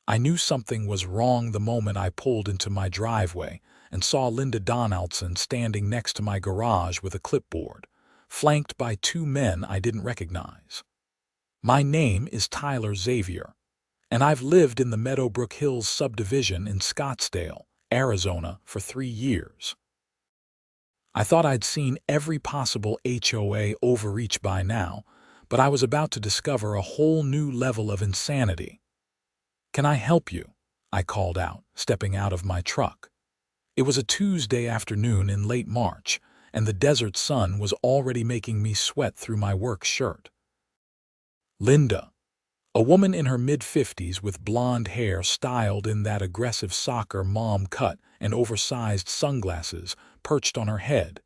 I knew something was wrong the moment I pulled into my driveway and saw Linda Donaldson standing next to my garage with a clipboard, flanked by two men I didn't recognize. My name is Xavier, and I've lived in the Meadowbrook Hills subdivision in Scottsdale, Arizona, for 3 years. I thought I'd seen every possible HOA overreach by now, but I was about to discover a whole new level of insanity. "Can I help you?" I called out, stepping out of my truck. It was a Tuesday afternoon in late March, and the desert sun was already making me sweat through my work shirt. Linda, a woman in her mid-50s with blonde hair styled in that aggressive soccer mom cut and oversized sunglasses perched on her head,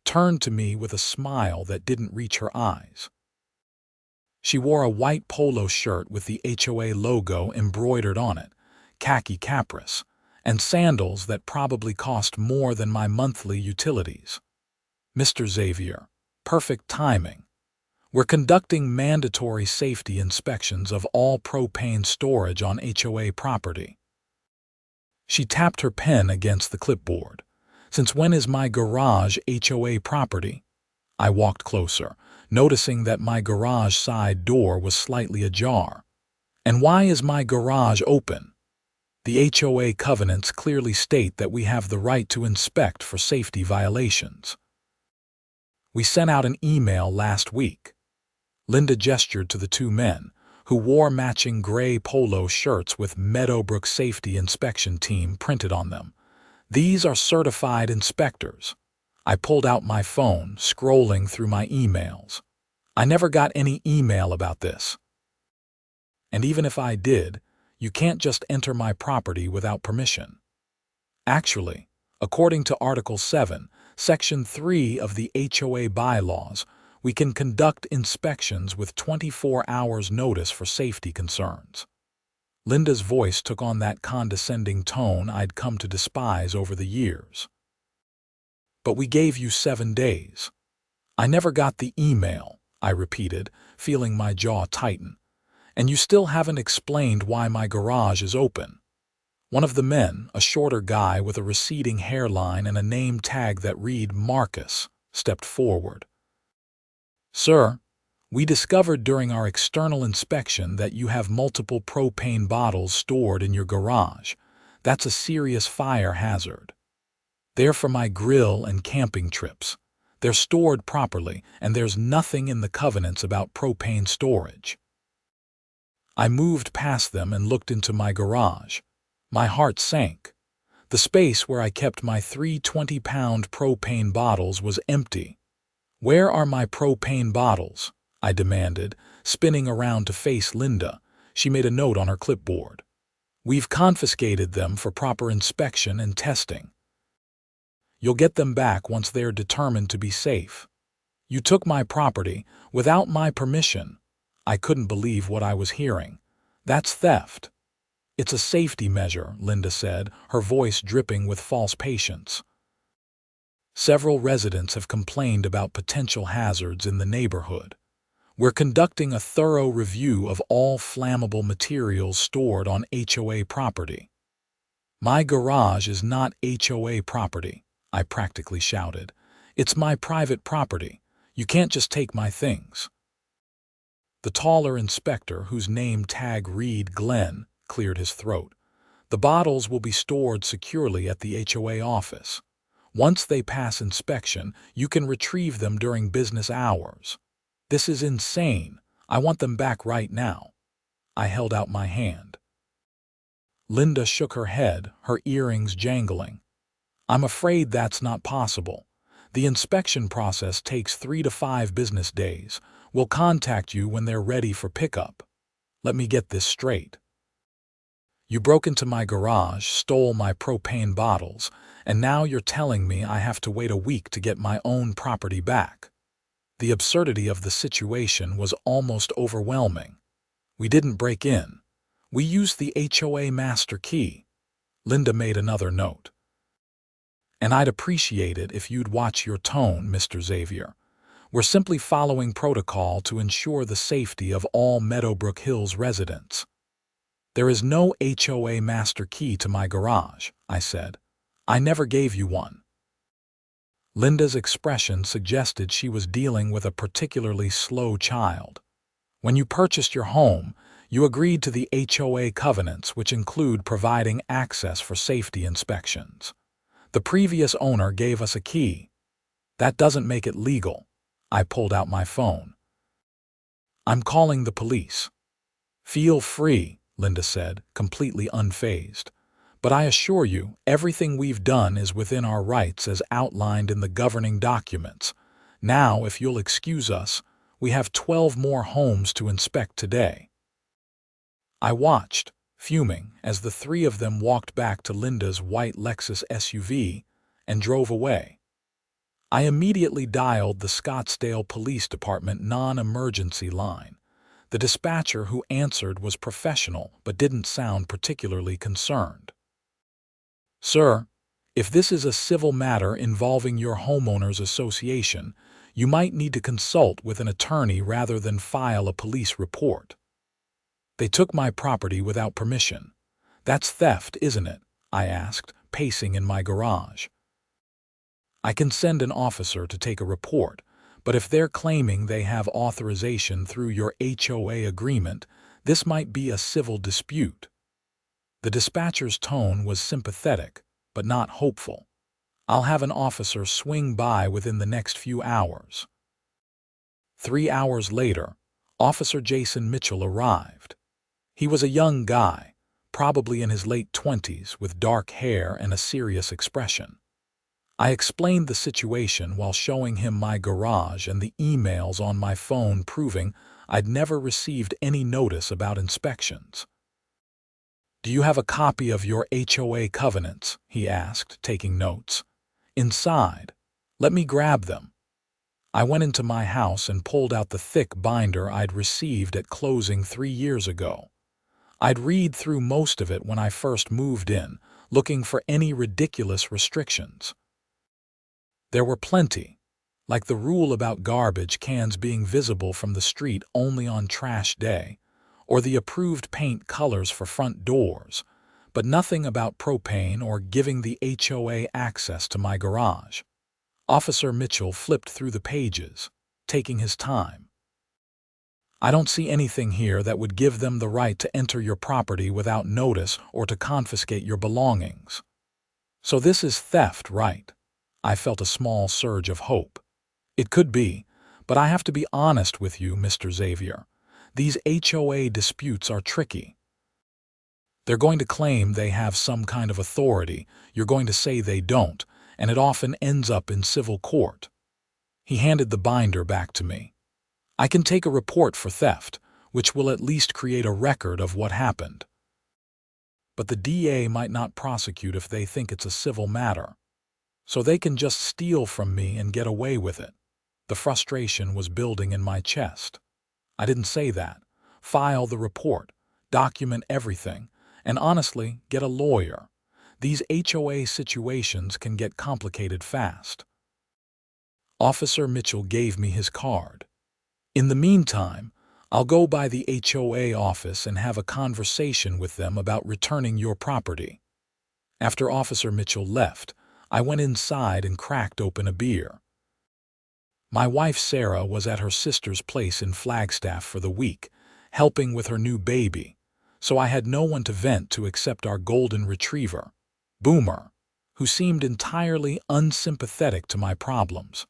turned to me with a smile that didn't reach her eyes. She wore a white polo shirt with the HOA logo embroidered on it, khaki capris, and sandals that probably cost more than my monthly utilities. "Mr. Xavier, perfect timing. We're conducting mandatory safety inspections of all propane storage on HOA property." She tapped her pen against the clipboard. "Since when is my garage HOA property?" I walked closer, noticing that my garage side door was slightly ajar. "And why is my garage open?" "The HOA covenants clearly state that we have the right to inspect for safety violations. We sent out an email last week." Linda gestured to the two men, who wore matching gray polo shirts with Meadowbrook Safety Inspection Team printed on them. "These are certified inspectors." I pulled out my phone, scrolling through my emails. I never got any email about this. "And even if I did, you can't just enter my property without permission." Actually, according to Article 7, Section 3 of the HOA bylaws, we can conduct inspections with 24 hours notice for safety concerns. Linda's voice took on that condescending tone I'd come to despise over the years. "But we gave you 7 days. "I never got the email," I repeated, feeling my jaw tighten. "And you still haven't explained why my garage is open." One of the men, a shorter guy with a receding hairline and a name tag that read Marcus, stepped forward. "Sir, we discovered during our external inspection that you have multiple propane bottles stored in your garage. That's a serious fire hazard. They're for my grill and camping trips. They're stored properly, and there's nothing in the covenants about propane storage." I moved past them and looked into my garage. My heart sank. The space where I kept my 3 20-pound propane bottles was empty. "Where are my propane bottles?" I demanded, spinning around to face Linda. She made a note on her clipboard. "We've confiscated them for proper inspection and testing. You'll get them back once they're determined to be safe." "You took my property without my permission." I couldn't believe what I was hearing. "That's theft." "It's a safety measure," Linda said, her voice dripping with false patience. "Several residents have complained about potential hazards in the neighborhood. We're conducting a thorough review of all flammable materials stored on HOA property." "My garage is not HOA property," I practically shouted. "It's my private property. You can't just take my things." The taller inspector, whose name tag read Glenn, cleared his throat. "The bottles will be stored securely at the HOA office. Once they pass inspection, you can retrieve them during business hours." "This is insane. I want them back right now." I held out my hand. Linda shook her head, her earrings jangling. "I'm afraid that's not possible. The inspection process takes 3 to 5 business days. We'll contact you when they're ready for pickup." "Let me get this straight. You broke into my garage, stole my propane bottles, and now you're telling me I have to wait a week to get my own property back." The absurdity of the situation was almost overwhelming. "We didn't break in. We used the HOA master key." Linda made another note. "And I'd appreciate it if you'd watch your tone, Mr. Xavier. We're simply following protocol to ensure the safety of all Meadowbrook Hills residents." There is no HOA master key to my garage, I said. I never gave you one. Linda's expression suggested she was dealing with a particularly slow child. When you purchased your home, you agreed to the HOA covenants, which include providing access for safety inspections. The previous owner gave us a key. That doesn't make it legal. I pulled out my phone. I'm calling the police. Feel free, Linda said, completely unfazed. But I assure you, everything we've done is within our rights as outlined in the governing documents. Now, if you'll excuse us, we have 12 more homes to inspect today. I watched, fuming, as the three of them walked back to Linda's white Lexus SUV and drove away. I immediately dialed the Scottsdale Police Department non-emergency line. The dispatcher who answered was professional but didn't sound particularly concerned. Sir, if this is a civil matter involving your homeowners association, you might need to consult with an attorney rather than file a police report. They took my property without permission. That's theft, isn't it? I asked, pacing in my garage. I can send an officer to take a report, but if they're claiming they have authorization through your HOA agreement, this might be a civil dispute. The dispatcher's tone was sympathetic, but not hopeful. I'll have an officer swing by within the next few hours. 3 hours later, Officer Jason Mitchell arrived. He was a young guy, probably in his late 20s, with dark hair and a serious expression. I explained the situation while showing him my garage and the emails on my phone proving I'd never received any notice about inspections. Do you have a copy of your HOA covenants? He asked, taking notes. Inside. Let me grab them. I went into my house and pulled out the thick binder I'd received at closing 3 years ago. I'd read through most of it when I first moved in, looking for any ridiculous restrictions. There were plenty, like the rule about garbage cans being visible from the street only on trash day, or the approved paint colors for front doors, but nothing about propane or giving the HOA access to my garage. Officer Mitchell flipped through the pages, taking his time. I don't see anything here that would give them the right to enter your property without notice or to confiscate your belongings. So this is theft, right? I felt a small surge of hope. It could be, but I have to be honest with you, Mr. Xavier. These HOA disputes are tricky. They're going to claim they have some kind of authority, you're going to say they don't, and it often ends up in civil court. He handed the binder back to me. I can take a report for theft, which will at least create a record of what happened. But the DA might not prosecute if they think it's a civil matter. So they can just steal from me and get away with it. The frustration was building in my chest. I didn't say that. File the report, document everything, and honestly, get a lawyer. These HOA situations can get complicated fast. Officer Mitchell gave me his card. In the meantime, I'll go by the HOA office and have a conversation with them about returning your property. After Officer Mitchell left, I went inside and cracked open a beer. My wife Sarah was at her sister's place in Flagstaff for the week, helping with her new baby, so I had no one to vent to except our golden retriever, Boomer, who seemed entirely unsympathetic to my problems.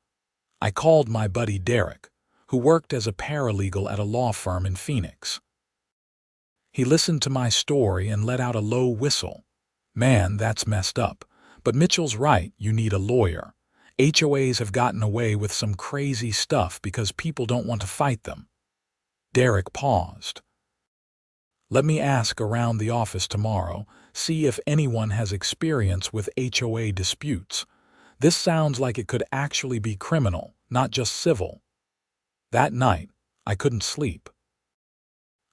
I called my buddy Derek, who worked as a paralegal at a law firm in Phoenix. He listened to my story and let out a low whistle. Man, that's messed up. But Mitchell's right, you need a lawyer. HOAs have gotten away with some crazy stuff because people don't want to fight them. Derek paused. Let me ask around the office tomorrow, see if anyone has experience with HOA disputes. This sounds like it could actually be criminal, not just civil. That night, I couldn't sleep.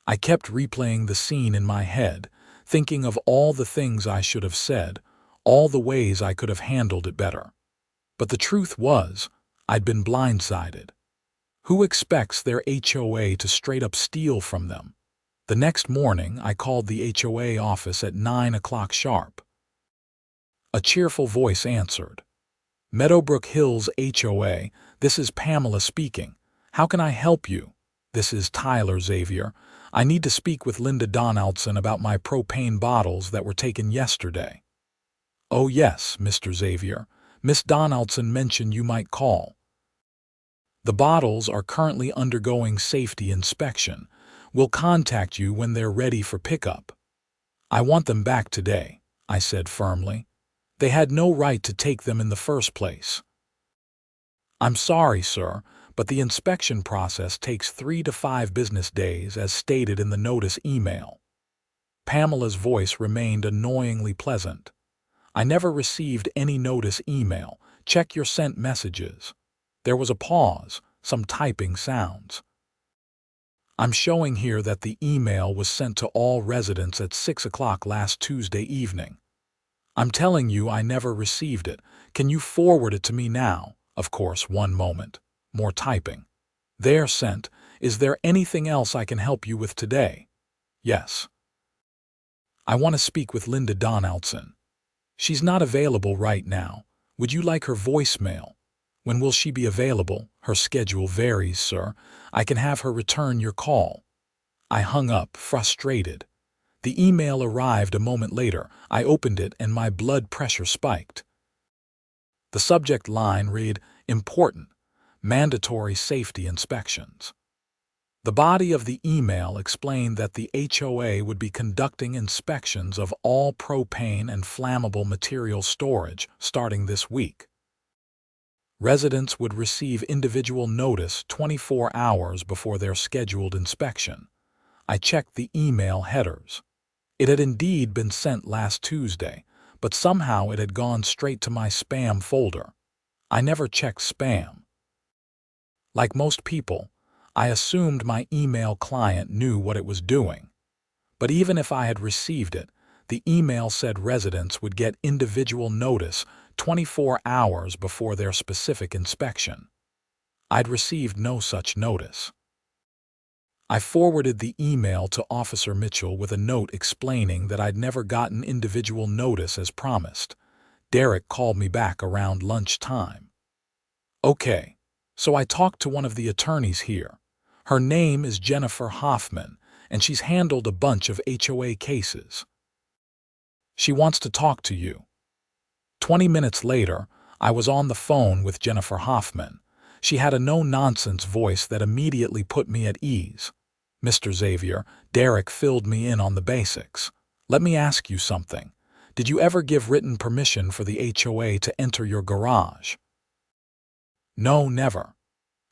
I kept replaying the scene in my head, thinking of all the things I should have said, all the ways I could have handled it better. But the truth was, I'd been blindsided. Who expects their HOA to straight up steal from them? The next morning, I called the HOA office at 9 o'clock sharp. A cheerful voice answered. Meadowbrook Hills HOA, this is Pamela speaking. How can I help you? This is Tyler, Xavier. I need to speak with Linda Donaldson about my propane bottles that were taken yesterday. Oh yes, Mr. Xavier. Miss Donaldson mentioned you might call. The bottles are currently undergoing safety inspection. We'll contact you when they're ready for pickup. I want them back today, I said firmly. They had no right to take them in the first place. I'm sorry, sir, but the inspection process takes 3 to 5 business days as stated in the notice email. Pamela's voice remained annoyingly pleasant. I never received any notice email. Check your sent messages. There was a pause, some typing sounds. I'm showing here that the email was sent to all residents at 6 o'clock last Tuesday evening. I'm telling you I never received it. Can you forward it to me now? Of course, one moment. More typing. There, sent. Is there anything else I can help you with today? Yes. I want to speak with Linda Donaldson. She's not available right now. Would you like her voicemail? When will she be available? Her schedule varies, sir. I can have her return your call. I hung up, frustrated. The email arrived a moment later. I opened it and my blood pressure spiked. The subject line read, Important, Mandatory Safety Inspections. The body of the email explained that the HOA would be conducting inspections of all propane and flammable material storage starting this week. Residents would receive individual notice 24 hours before their scheduled inspection. I checked the email headers. It had indeed been sent last Tuesday, but somehow it had gone straight to my spam folder. I never checked spam. Like most people, I assumed my email client knew what it was doing. But even if I had received it, the email said residents would get individual notice 24 hours before their specific inspection. I'd received no such notice. I forwarded the email to Officer Mitchell with a note explaining that I'd never gotten individual notice as promised. Derek called me back around lunchtime. Okay, so I talked to one of the attorneys here. Her name is Jennifer Hoffman, and she's handled a bunch of HOA cases. She wants to talk to you. 20 minutes later, I was on the phone with Jennifer Hoffman. She had a no-nonsense voice that immediately put me at ease. Mr. Xavier, Derek filled me in on the basics. Let me ask you something. Did you ever give written permission for the HOA to enter your garage? No, never.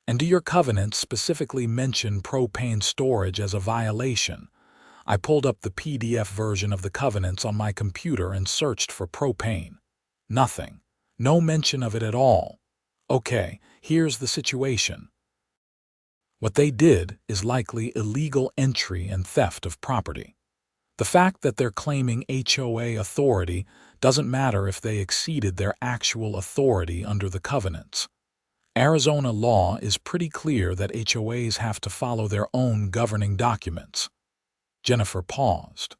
And do your covenants specifically mention propane storage as a violation? I pulled up the PDF version of the covenants on my computer and searched for propane. Nothing. No mention of it at all. Okay, here's the situation. What they did is likely illegal entry and theft of property. The fact that they're claiming HOA authority doesn't matter if they exceeded their actual authority under the covenants. Arizona law is pretty clear that HOAs have to follow their own governing documents. Jennifer paused.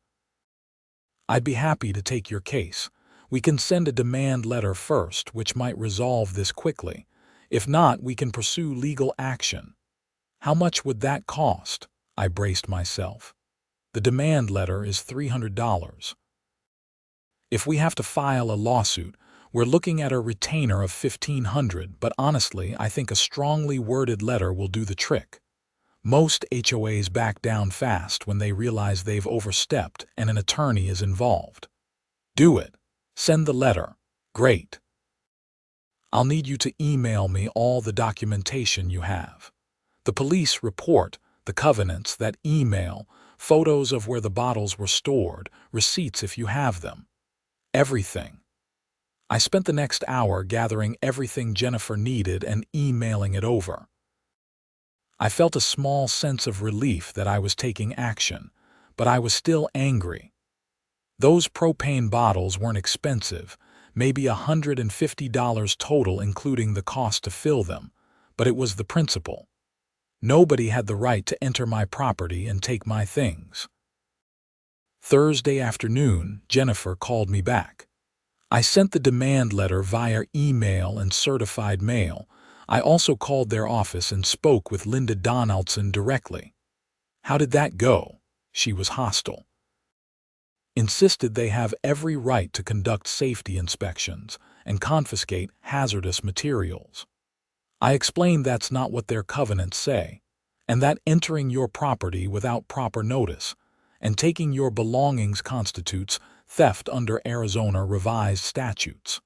I'd be happy to take your case. We can send a demand letter first, which might resolve this quickly. If not, we can pursue legal action. How much would that cost? I braced myself. The demand letter is $300. If we have to file a lawsuit, we're looking at a retainer of $1,500, but honestly, I think a strongly worded letter will do the trick. Most HOAs back down fast when they realize they've overstepped and an attorney is involved. Do it. Send the letter. Great. I'll need you to email me all the documentation you have. The police report, the covenants, that email, photos of where the bottles were stored, receipts if you have them. Everything. I spent the next hour gathering everything Jennifer needed and emailing it over. I felt a small sense of relief that I was taking action, but I was still angry. Those propane bottles weren't expensive, maybe $150 total including the cost to fill them, but it was the principle. Nobody had the right to enter my property and take my things. Thursday afternoon, Jennifer called me back. I sent the demand letter via email and certified mail. I also called their office and spoke with Linda Donaldson directly. How did that go? She was hostile. Insisted they have every right to conduct safety inspections and confiscate hazardous materials. I explained that's not what their covenants say, and that entering your property without proper notice and taking your belongings constitutes theft under Arizona revised statutes.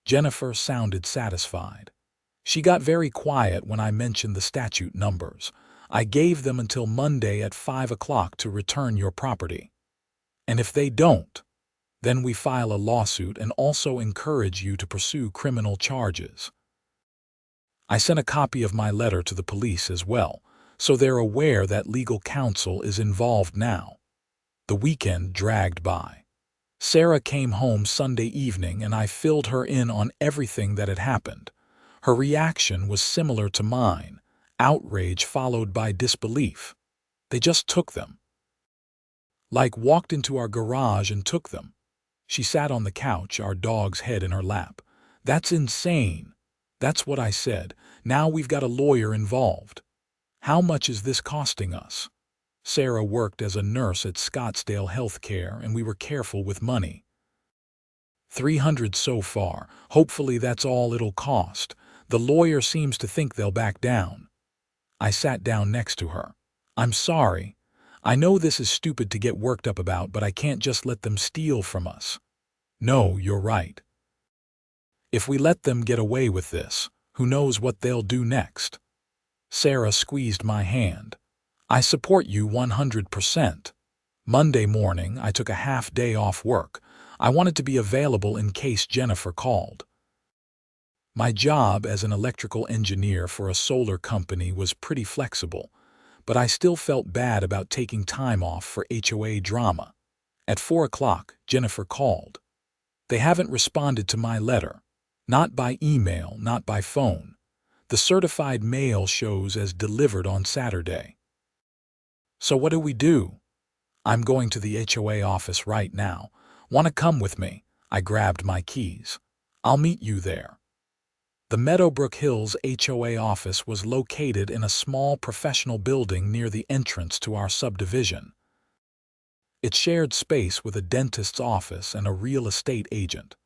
Jennifer sounded satisfied. She got very quiet when I mentioned the statute numbers. I gave them until Monday at 5 o'clock to return your property. And if they don't, then we file a lawsuit and also encourage you to pursue criminal charges. I sent a copy of my letter to the police as well, so they're aware that legal counsel is involved now. The weekend dragged by. Sarah came home Sunday evening and I filled her in on everything that had happened. Her reaction was similar to mine, outrage followed by disbelief. They just took them. Like walked into our garage and took them. She sat on the couch, our dog's head in her lap. That's insane. That's what I said. Now we've got a lawyer involved. How much is this costing us? Sarah worked as a nurse at Scottsdale Healthcare and we were careful with money. $300 so far. Hopefully that's all it'll cost. The lawyer seems to think they'll back down. I sat down next to her. I'm sorry. I know this is stupid to get worked up about, but I can't just let them steal from us. No, you're right. If we let them get away with this, who knows what they'll do next? Sarah squeezed my hand. I support you 100%. Monday morning, I took a half day off work. I wanted to be available in case Jennifer called. My job as an electrical engineer for a solar company was pretty flexible, but I still felt bad about taking time off for HOA drama. At 4 o'clock, Jennifer called. They haven't responded to my letter. Not by email, not by phone. The certified mail shows as delivered on Saturday. So what do we do? I'm going to the HOA office right now. Want to come with me? I grabbed my keys. I'll meet you there. The Meadowbrook Hills HOA office was located in a small professional building near the entrance to our subdivision. It shared space with a dentist's office and a real estate agent.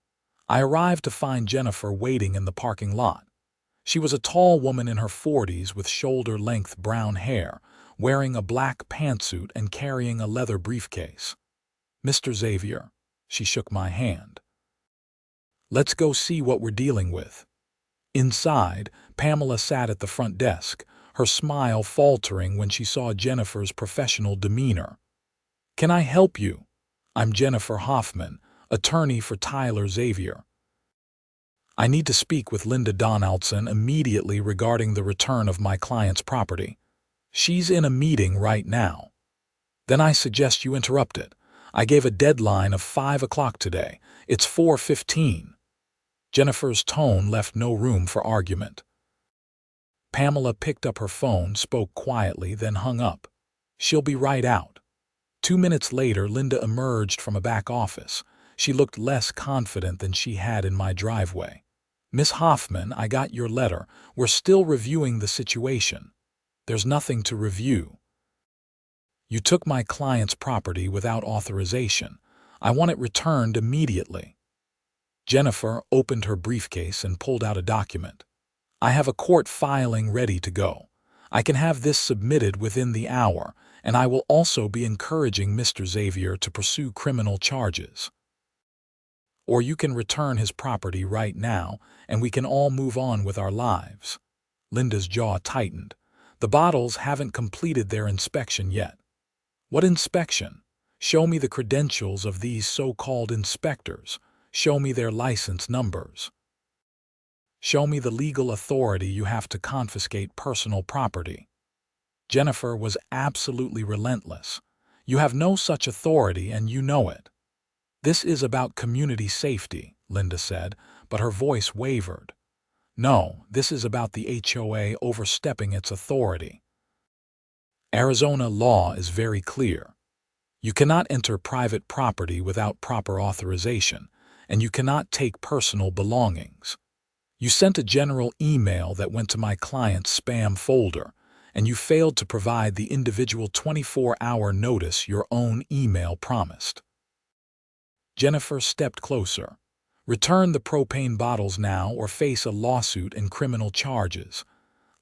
I arrived to find Jennifer waiting in the parking lot. She was a tall woman in her 40s with shoulder-length brown hair, wearing a black pantsuit and carrying a leather briefcase. Mr. Xavier, she shook my hand. Let's go see what we're dealing with. Inside, Pamela sat at the front desk, her smile faltering when she saw Jennifer's professional demeanor. Can I help you? I'm Jennifer Hoffman, attorney for Tyler Xavier. I need to speak with Linda Donaldson immediately regarding the return of my client's property. She's in a meeting right now. Then I suggest you interrupt it. I gave a deadline of 5 o'clock today. It's 4:15. Jennifer's tone left no room for argument. Pamela picked up her phone, spoke quietly, then hung up. She'll be right out. 2 minutes later, Linda emerged from a back office. She looked less confident than she had in my driveway. Miss Hoffman, I got your letter. We're still reviewing the situation. There's nothing to review. You took my client's property without authorization. I want it returned immediately. Jennifer opened her briefcase and pulled out a document. I have a court filing ready to go. I can have this submitted within the hour, and I will also be encouraging Mr. Xavier to pursue criminal charges. Or you can return his property right now, and we can all move on with our lives. Linda's jaw tightened. The bottles haven't completed their inspection yet. What inspection? Show me the credentials of these so-called inspectors. Show me their license numbers. Show me the legal authority you have to confiscate personal property. Jennifer was absolutely relentless. You have no such authority and you know it. This is about community safety, Linda said, but her voice wavered. No, this is about the HOA overstepping its authority. Arizona law is very clear. You cannot enter private property without proper authorization, and you cannot take personal belongings. You sent a general email that went to my client's spam folder, and you failed to provide the individual 24-hour notice your own email promised. Jennifer stepped closer. Return the propane bottles now or face a lawsuit and criminal charges.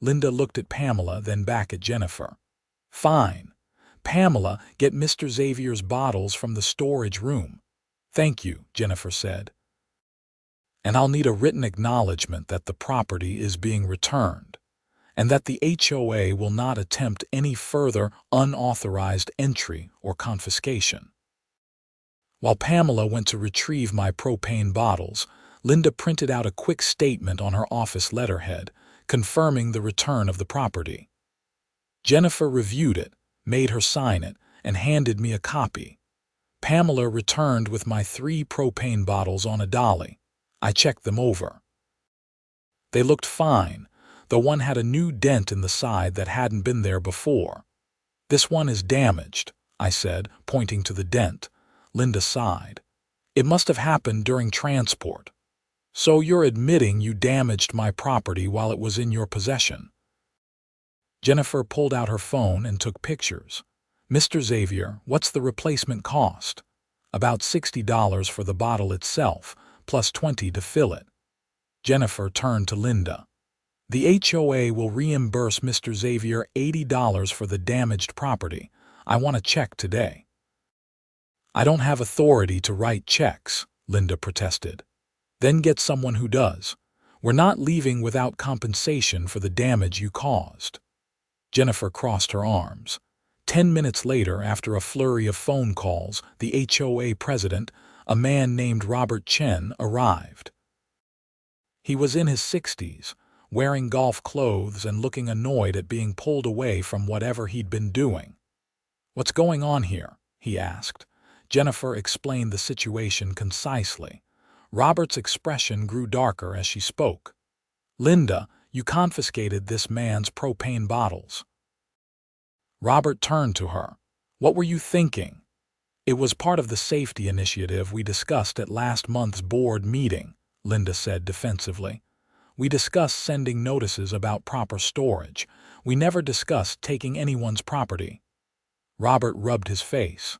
Linda looked at Pamela, then back at Jennifer. Fine. Pamela, get Mr. Xavier's bottles from the storage room. Thank you, Jennifer said. And I'll need a written acknowledgement that the property is being returned, and that the HOA will not attempt any further unauthorized entry or confiscation. While Pamela went to retrieve my propane bottles, Linda printed out a quick statement on her office letterhead, confirming the return of the property. Jennifer reviewed it, made her sign it, and handed me a copy. Pamela returned with my 3 propane bottles on a dolly. I checked them over. They looked fine, though one had a new dent in the side that hadn't been there before. This one is damaged, I said, pointing to the dent. Linda sighed. It must have happened during transport. So you're admitting you damaged my property while it was in your possession? Jennifer pulled out her phone and took pictures. Mr. Xavier, what's the replacement cost? About $60 for the bottle itself, plus $20 to fill it. Jennifer turned to Linda. The HOA will reimburse Mr. Xavier $80 for the damaged property. I want a check today. I don't have authority to write checks, Linda protested. Then get someone who does. We're not leaving without compensation for the damage you caused. Jennifer crossed her arms. 10 minutes later, after a flurry of phone calls, the HOA president, a man named Robert Chen, arrived. He was in his 60s, wearing golf clothes and looking annoyed at being pulled away from whatever he'd been doing. What's going on here? He asked. Jennifer explained the situation concisely. Robert's expression grew darker as she spoke. Linda, you confiscated this man's propane bottles. Robert turned to her. What were you thinking? It was part of the safety initiative we discussed at last month's board meeting, Linda said defensively. We discussed sending notices about proper storage. We never discussed taking anyone's property. Robert rubbed his face.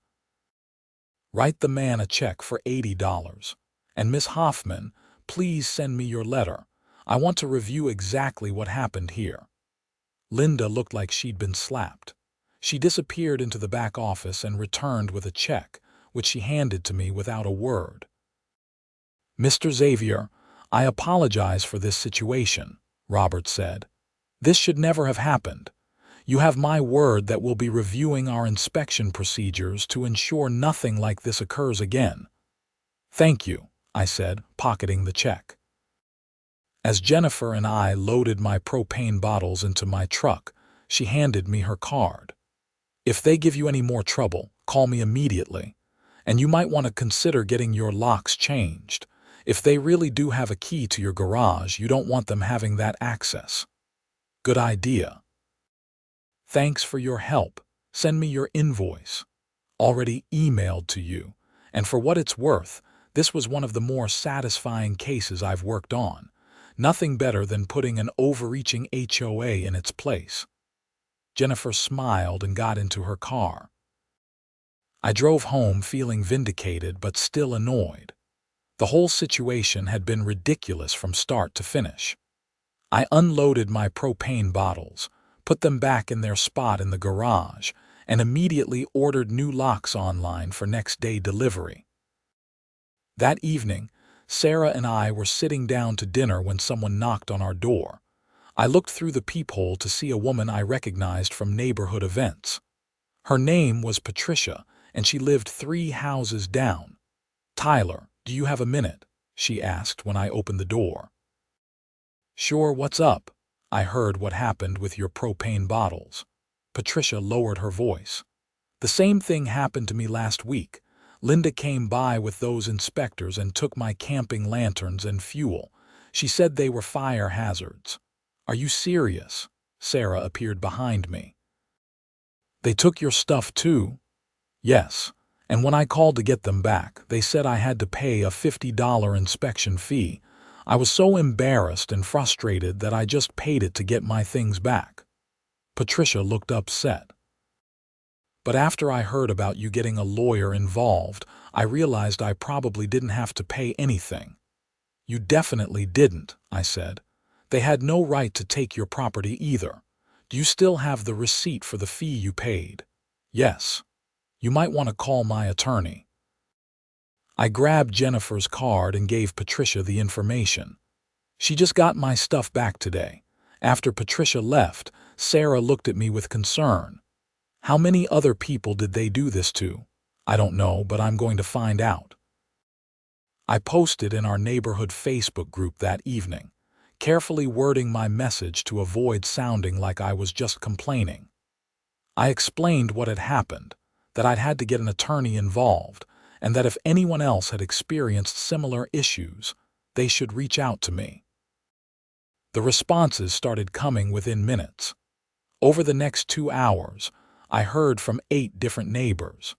Write the man a check for $80. And Miss Hoffman, please send me your letter. I want to review exactly what happened here. Linda looked like she'd been slapped. She disappeared into the back office and returned with a check, which she handed to me without a word. Mr. Xavier, I apologize for this situation, Robert said. This should never have happened. You have my word that we'll be reviewing our inspection procedures to ensure nothing like this occurs again. Thank you, I said, pocketing the check. As Jennifer and I loaded my propane bottles into my truck, she handed me her card. If they give you any more trouble, call me immediately. And you might want to consider getting your locks changed. If they really do have a key to your garage, you don't want them having that access. Good idea. Thanks for your help. Send me your invoice. Already emailed to you. And for what it's worth, this was one of the more satisfying cases I've worked on. Nothing better than putting an overreaching HOA in its place. Jennifer smiled and got into her car. I drove home feeling vindicated but still annoyed. The whole situation had been ridiculous from start to finish. I unloaded my propane bottles, put them back in their spot in the garage, and immediately ordered new locks online for next-day delivery. That evening, Sarah and I were sitting down to dinner when someone knocked on our door. I looked through the peephole to see a woman I recognized from neighborhood events. Her name was Patricia, and she lived 3 houses down. "Tyler, do you have a minute?" she asked when I opened the door. "Sure, what's up?" I heard what happened with your propane bottles. Patricia lowered her voice. "The same thing happened to me last week. Linda came by with those inspectors and took my camping lanterns and fuel. She said they were fire hazards. Are you serious? Sarah appeared behind me. They took your stuff too? Yes. And when I called to get them back, they said I had to pay a $50 inspection fee. I was so embarrassed and frustrated that I just paid it to get my things back. Patricia looked upset. But after I heard about you getting a lawyer involved, I realized I probably didn't have to pay anything. You definitely didn't, I said. They had no right to take your property either. Do you still have the receipt for the fee you paid? Yes. You might want to call my attorney. I grabbed Jennifer's card and gave Patricia the information. She just got my stuff back today. After Patricia left, Sarah looked at me with concern. How many other people did they do this to? I don't know, but I'm going to find out. I posted in our neighborhood Facebook group that evening, carefully wording my message to avoid sounding like I was just complaining. I explained what had happened, that I'd had to get an attorney involved, and that if anyone else had experienced similar issues, they should reach out to me. The responses started coming within minutes. Over the next 2 hours, I heard from 8 different neighbors.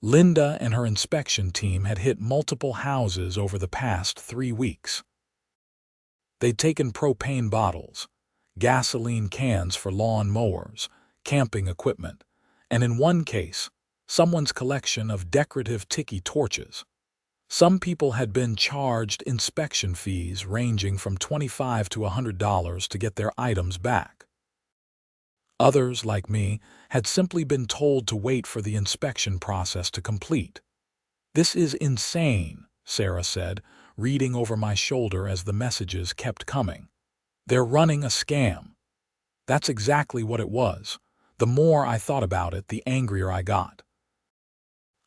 Linda and her inspection team had hit multiple houses over the past 3 weeks. They'd taken propane bottles, gasoline cans for lawn mowers, camping equipment, and in one case, someone's collection of decorative tiki torches. Some people had been charged inspection fees ranging from $25 to $100 to get their items back. Others, like me, had simply been told to wait for the inspection process to complete. This is insane, Sarah said, reading over my shoulder as the messages kept coming. They're running a scam. That's exactly what it was. The more I thought about it, the angrier I got.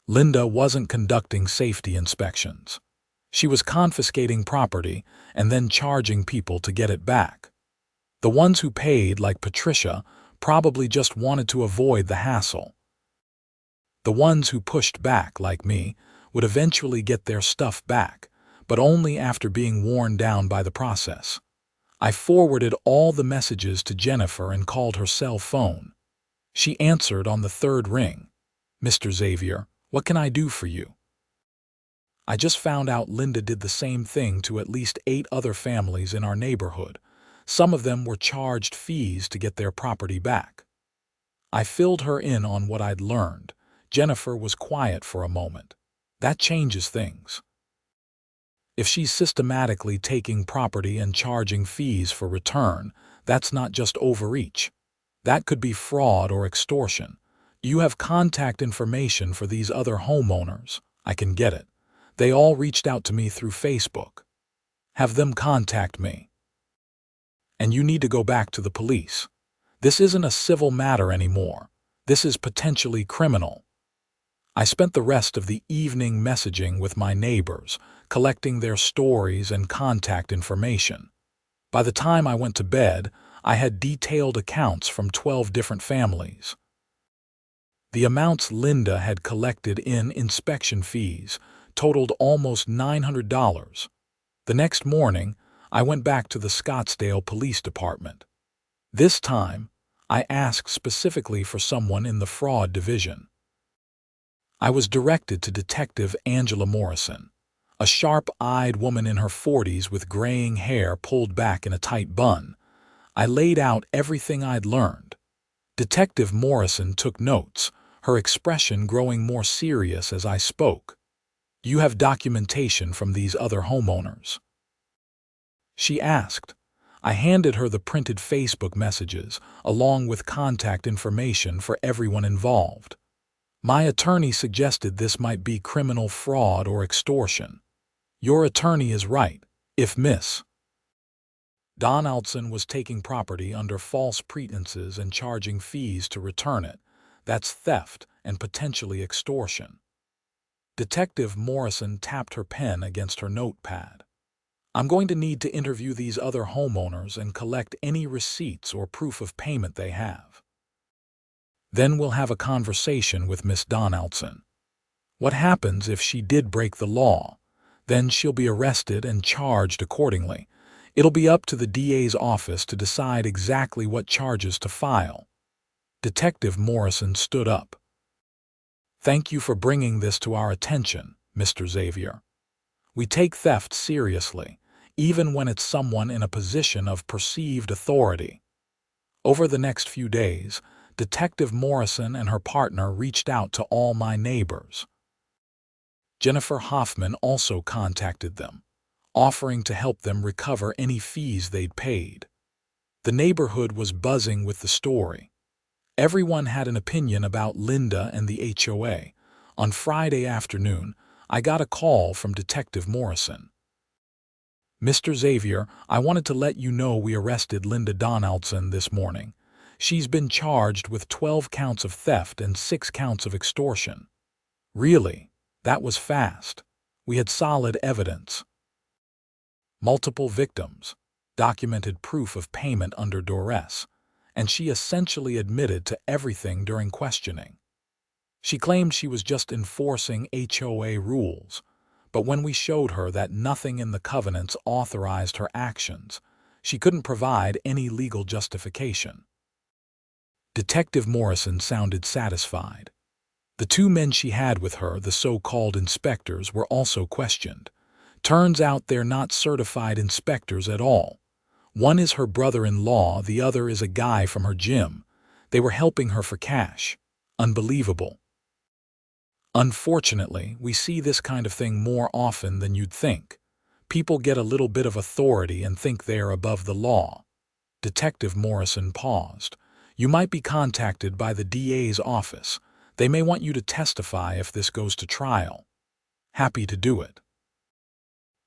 Linda wasn't conducting safety inspections. She was confiscating property and then charging people to get it back. The ones who paid, like Patricia, probably just wanted to avoid the hassle. The ones who pushed back, like me, would eventually get their stuff back, but only after being worn down by the process. I forwarded all the messages to Jennifer and called her cell phone. She answered on the 3rd ring. Mr. Xavier, what can I do for you? I just found out Linda did the same thing to at least 8 other families in our neighborhood. Some of them were charged fees to get their property back. I filled her in on what I'd learned. Jennifer was quiet for a moment. That changes things. If she's systematically taking property and charging fees for return, that's not just overreach. That could be fraud or extortion. You have contact information for these other homeowners. I can get it. They all reached out to me through Facebook. Have them contact me. And you need to go back to the police. This isn't a civil matter anymore. This is potentially criminal. I spent the rest of the evening messaging with my neighbors, collecting their stories and contact information. By the time I went to bed, I had detailed accounts from 12 different families. The amounts Linda had collected in inspection fees totaled almost $900. The next morning, I went back to the Scottsdale Police Department. This time, I asked specifically for someone in the fraud division. I was directed to Detective Angela Morrison, a sharp-eyed woman in her 40s with graying hair pulled back in a tight bun. I laid out everything I'd learned. Detective Morrison took notes, her expression growing more serious as I spoke. You have documentation from these other homeowners? She asked. I handed her the printed Facebook messages, along with contact information for everyone involved. My attorney suggested this might be criminal fraud or extortion. Your attorney is right, if Miss Donaldson was taking property under false pretenses and charging fees to return it. That's theft and potentially extortion. Detective Morrison tapped her pen against her notepad. I'm going to need to interview these other homeowners and collect any receipts or proof of payment they have. Then we'll have a conversation with Miss Donaldson. What happens if she did break the law? Then she'll be arrested and charged accordingly. It'll be up to the DA's office to decide exactly what charges to file. Detective Morrison stood up. Thank you for bringing this to our attention, Mr. Xavier. We take theft seriously, even when it's someone in a position of perceived authority. Over the next few days, Detective Morrison and her partner reached out to all my neighbors. Jennifer Hoffman also contacted them, offering to help them recover any fees they'd paid. The neighborhood was buzzing with the story. Everyone had an opinion about Linda and the HOA. On Friday afternoon, I got a call from Detective Morrison. Mr. Xavier, I wanted to let you know we arrested Linda Donaldson this morning. She's been charged with 12 counts of theft and 6 counts of extortion. Really? That was fast. We had solid evidence. Multiple victims, documented proof of payment under duress, and she essentially admitted to everything during questioning. She claimed she was just enforcing HOA rules, but when we showed her that nothing in the covenants authorized her actions, she couldn't provide any legal justification. Detective Morrison sounded satisfied. The 2 men she had with her, the so-called inspectors, were also questioned. Turns out they're not certified inspectors at all. One is her brother-in-law, the other is a guy from her gym. They were helping her for cash. Unbelievable. Unfortunately, we see this kind of thing more often than you'd think. People get a little bit of authority and think they are above the law. Detective Morrison paused. You might be contacted by the DA's office. They may want you to testify if this goes to trial. Happy to do it.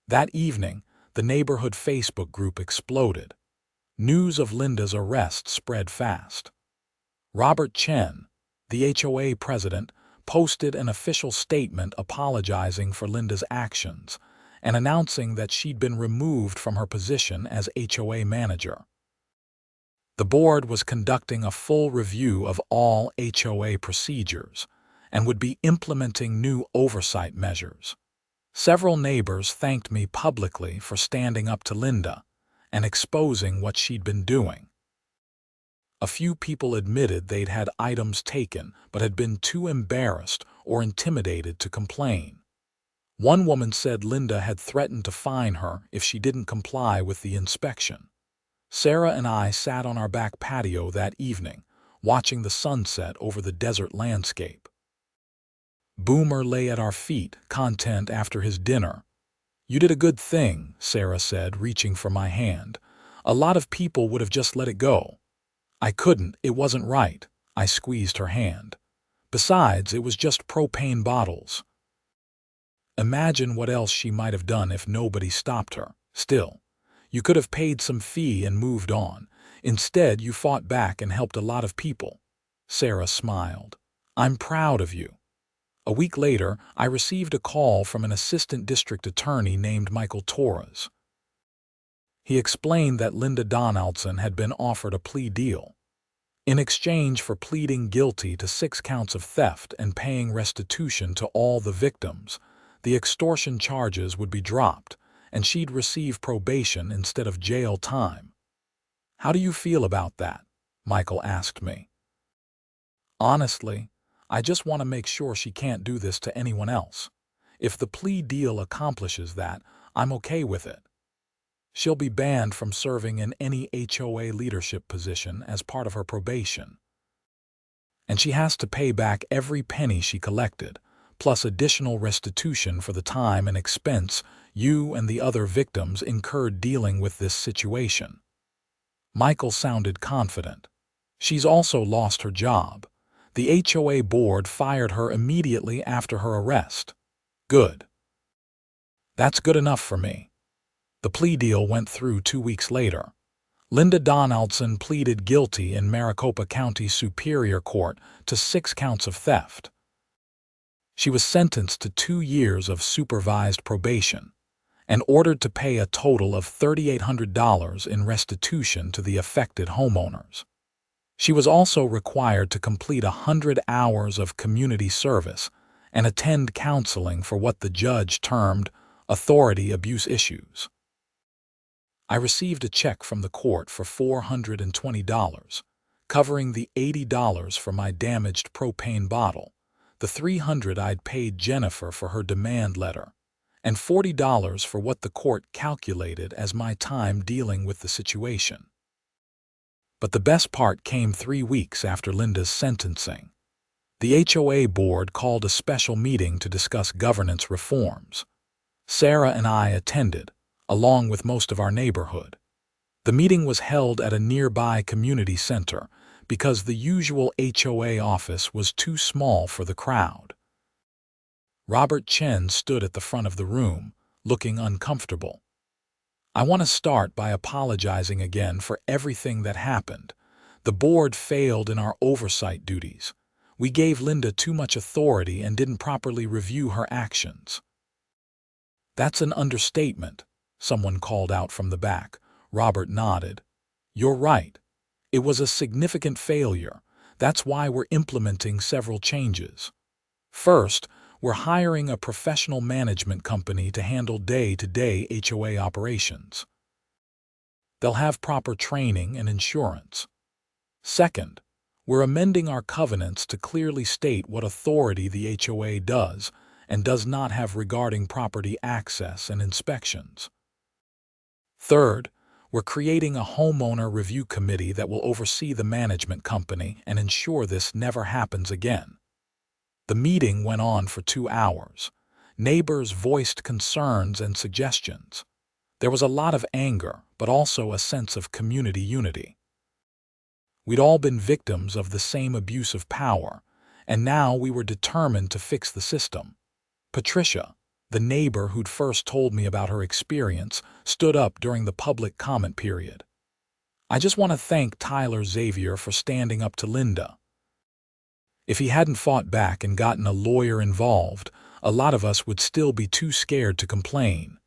That evening, the neighborhood Facebook group exploded. News of Linda's arrest spread fast. Robert Chen, the HOA president, posted an official statement apologizing for Linda's actions and announcing that she'd been removed from her position as HOA manager. The board was conducting a full review of all HOA procedures and would be implementing new oversight measures. Several neighbors thanked me publicly for standing up to Linda and exposing what she'd been doing. A few people admitted they'd had items taken but had been too embarrassed or intimidated to complain. One woman said Linda had threatened to fine her if she didn't comply with the inspection. Sarah and I sat on our back patio that evening, watching the sunset over the desert landscape. Boomer lay at our feet, content after his dinner. You did a good thing, Sarah said, reaching for my hand. A lot of people would have just let it go. I couldn't, it wasn't right. I squeezed her hand. Besides, it was just propane bottles. Imagine what else she might have done if nobody stopped her. Still, you could have paid some fee and moved on. Instead, you fought back and helped a lot of people. Sarah smiled. I'm proud of you. A week later, I received a call from an assistant district attorney named Michael Torres. He explained that Linda Donaldson had been offered a plea deal. In exchange for pleading guilty to 6 counts of theft and paying restitution to all the victims, the extortion charges would be dropped, and she'd receive probation instead of jail time. How do you feel about that? Michael asked me. Honestly, I just want to make sure she can't do this to anyone else. If the plea deal accomplishes that, I'm okay with it. She'll be banned from serving in any HOA leadership position as part of her probation. And she has to pay back every penny she collected, plus additional restitution for the time and expense you and the other victims incurred dealing with this situation. Michael sounded confident. She's also lost her job. The HOA board fired her immediately after her arrest. Good. That's good enough for me. The plea deal went through 2 weeks later. Linda Donaldson pleaded guilty in Maricopa County Superior Court to 6 counts of theft. She was sentenced to 2 years of supervised probation and ordered to pay a total of $3,800 in restitution to the affected homeowners. She was also required to complete 100 hours of community service and attend counseling for what the judge termed authority abuse issues. I received a check from the court for $420, covering the $80 for my damaged propane bottle, the $300 I'd paid Jennifer for her demand letter, and $40 for what the court calculated as my time dealing with the situation. But the best part came 3 weeks after Linda's sentencing. The HOA board called a special meeting to discuss governance reforms. Sarah and I attended, along with most of our neighborhood. The meeting was held at a nearby community center because the usual HOA office was too small for the crowd. Robert Chen stood at the front of the room, looking uncomfortable. I want to start by apologizing again for everything that happened. The board failed in our oversight duties. We gave Linda too much authority and didn't properly review her actions. That's an understatement, someone called out from the back. Robert nodded. You're right. It was a significant failure. That's why we're implementing several changes. First, we're hiring a professional management company to handle day-to-day HOA operations. They'll have proper training and insurance. Second, we're amending our covenants to clearly state what authority the HOA does and does not have regarding property access and inspections. Third, we're creating a homeowner review committee that will oversee the management company and ensure this never happens again. The meeting went on for 2 hours. Neighbors voiced concerns and suggestions. There was a lot of anger, but also a sense of community unity. We'd all been victims of the same abuse of power, and now we were determined to fix the system. Patricia, the neighbor who'd first told me about her experience, stood up during the public comment period. I just want to thank Xavier for standing up to Linda. If he hadn't fought back and gotten a lawyer involved, a lot of us would still be too scared to complain.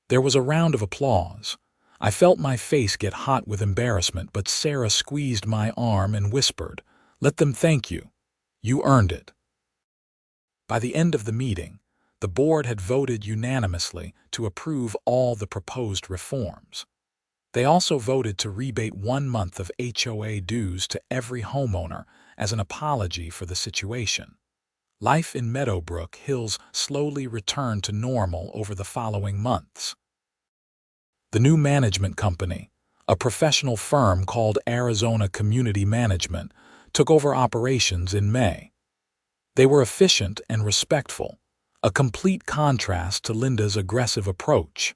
There was a round of applause. I felt my face get hot with embarrassment, but Sarah squeezed my arm and whispered, "Let them thank you. You earned it." By the end of the meeting, the board had voted unanimously to approve all the proposed reforms. They also voted to rebate 1 month of HOA dues to every homeowner as an apology for the situation. Life in Meadowbrook Hills slowly returned to normal over the following months. The new management company, a professional firm called Arizona Community Management, took over operations in May. They were efficient and respectful, a complete contrast to Linda's aggressive approach.